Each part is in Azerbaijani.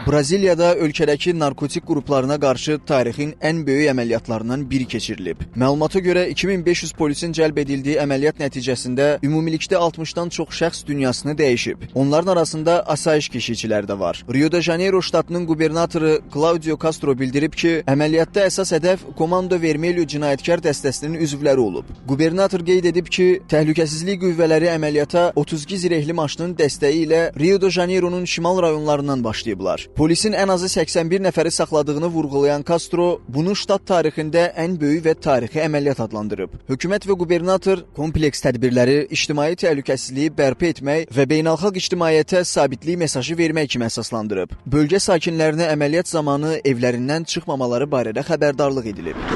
Braziliyada ölkədəki narkotik qruplarına qarşı tarixin ən böyük əməliyyatlarından biri keçirilib. Məlumata görə 2500 polisin cəlb edildiyi əməliyyat nəticəsində ümumilikdə 60-dan çox şəxs dünyasını dəyişib. Onların arasında asayiş keşikçilər də var. Rio de Janeiro ştatının qubernatoru Claudio Castro bildirib ki, əməliyyatda əsas hədəf Komando Vermelho cinayətkar dəstəsinin üzvləri olub. Qubernator qeyd edib ki, təhlükəsizlik qüvvələri əməliyyata 32 zirehli maşının dəstəyi ilə Rio de Janeiro'nun şimal rayonlarından başlayıblar. Polisin ən azı 81 nəfəri saxladığını vurğulayan Castro, bunu ştat tarixində ən böyük və tarixi əməliyyat adlandırıb. Hökumət və qubernator kompleks tədbirləri ictimai təhlükəsizliyi bərpa etmək və beynəlxalq ictimaiyyətə sabitlik mesajı vermək kimi əsaslandırıb. Bölgə sakinlərinə əməliyyat zamanı evlərindən çıxmamaları barədə xəbərdarlıq edilib.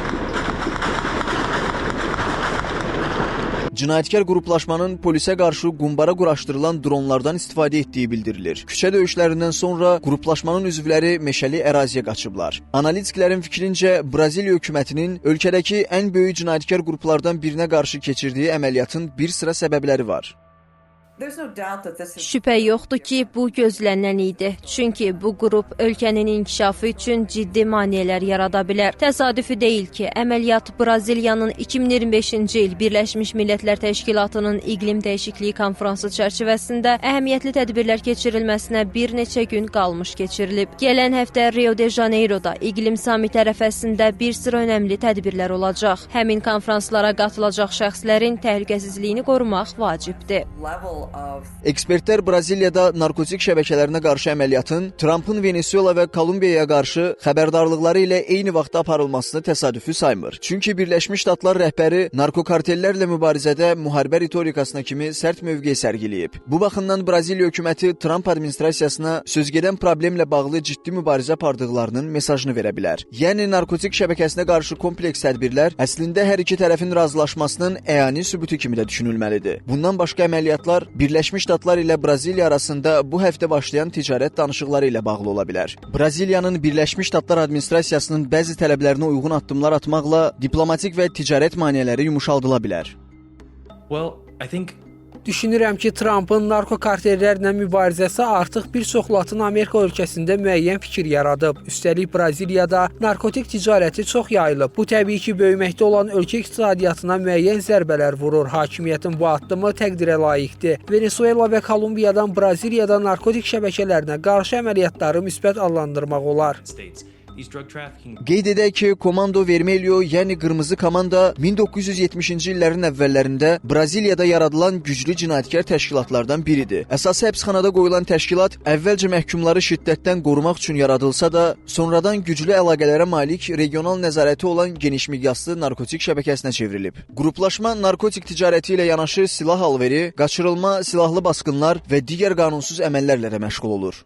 Cinayətkar qruplaşmanın polisə qarşı qumbara quraşdırılan dronlardan istifadə etdiyi bildirilir. Küçə döyüşlərindən sonra qruplaşmanın üzvləri meşəli əraziyə qaçıblar. Analitiklərin fikrincə, Braziliya hökumətinin ölkədəki ən böyük cinayətkar qruplardan birinə qarşı keçirdiyi əməliyyatın bir sıra səbəbləri var. Şübhə yoxdur ki, bu gözlənilən idi. Çünki bu qrup ölkənin inkişafı üçün ciddi maneələr yarada bilər. Təsadüfi deyil ki, əməliyyat Braziliyanın 2025-ci il Birləşmiş Millətlər Təşkilatının iqlim dəyişikliyi konfransı çərçivəsində əhəmiyyətli tədbirlər keçirilməsinə bir neçə gün qalmış keçirilib. Gələn həftə Rio de Janeiro'da iqlim samiti ərəfəsində bir sıra önəmli tədbirlər olacaq. Həmin konfranslara qatılacaq şəxslərin təhlükəsizliyini qorumaq vacibdir. Ekspertlər Braziliyada narkotik şəbəkələrinə qarşı əməliyyatın Trumpın Venezuela və Kolumbiyaya qarşı xəbərdarlıqları ilə eyni vaxtda aparılmasını təsadüfi saymır. Çünki Birləşmiş Ştatlar rəhbəri narkokartellərlə mübarizədə müharibə ritorikasına kimi sərt mövqe sərgiləyib. Bu baxımdan Braziliya hökuməti Trump administrasiyasına sözgedən problemlə bağlı ciddi mübarizə apardıqlarının mesajını verə bilər. Yəni narkotik şəbəkəsinə qarşı kompleks tədbirlər əslində hər iki tərəfin razılaşmasının əyani sübutu kimi də düşünülməlidir. Bundan başqa əməliyyatlar Birləşmiş Ştatlar ilə Braziliya arasında bu həftə başlayan ticarət danışıqları ilə bağlı ola bilər. Braziliyanın Birləşmiş Ştatlar administrasiyasının bəzi tələblərinə uyğun addımlar atmaqla diplomatik və ticarət maneələri yumşaldıla bilər. Düşünürəm ki, Trumpın narkokartellərlə mübarizəsi artıq bir çox Latin Amerika ölkəsində müəyyən fikir yaradıb. Üstəlik, Braziliyada narkotik ticarəti çox yayılıb. Bu, təbii ki, böyüməkdə olan ölkə iqtisadiyyatına müəyyən zərbələr vurur. Hakimiyyətin bu addımı təqdirə layiqdir. Venezuela və Kolumbiyadan Braziliyada narkotik şəbəkələrinə qarşı əməliyyatları müsbət adlandırmaq olar. Qeyd edək ki, Komando Vermelho, yəni Qırmızı Komanda 1970-ci illərin əvvəllərində Braziliyada yaradılan güclü cinayətkar təşkilatlardan biridir. Əsası həbsxanada qoyulan təşkilat əvvəlcə məhkumları şiddətdən qorumaq üçün yaradılsa da, sonradan güclü əlaqələrə malik regional nəzarəti olan geniş miqyaslı narkotik şəbəkəsinə çevrilib. Qruplaşma narkotik ticarəti ilə yanaşı silah alveri, qaçırılma, silahlı basqınlar və digər qanunsuz əməllərlə də məşğul olur.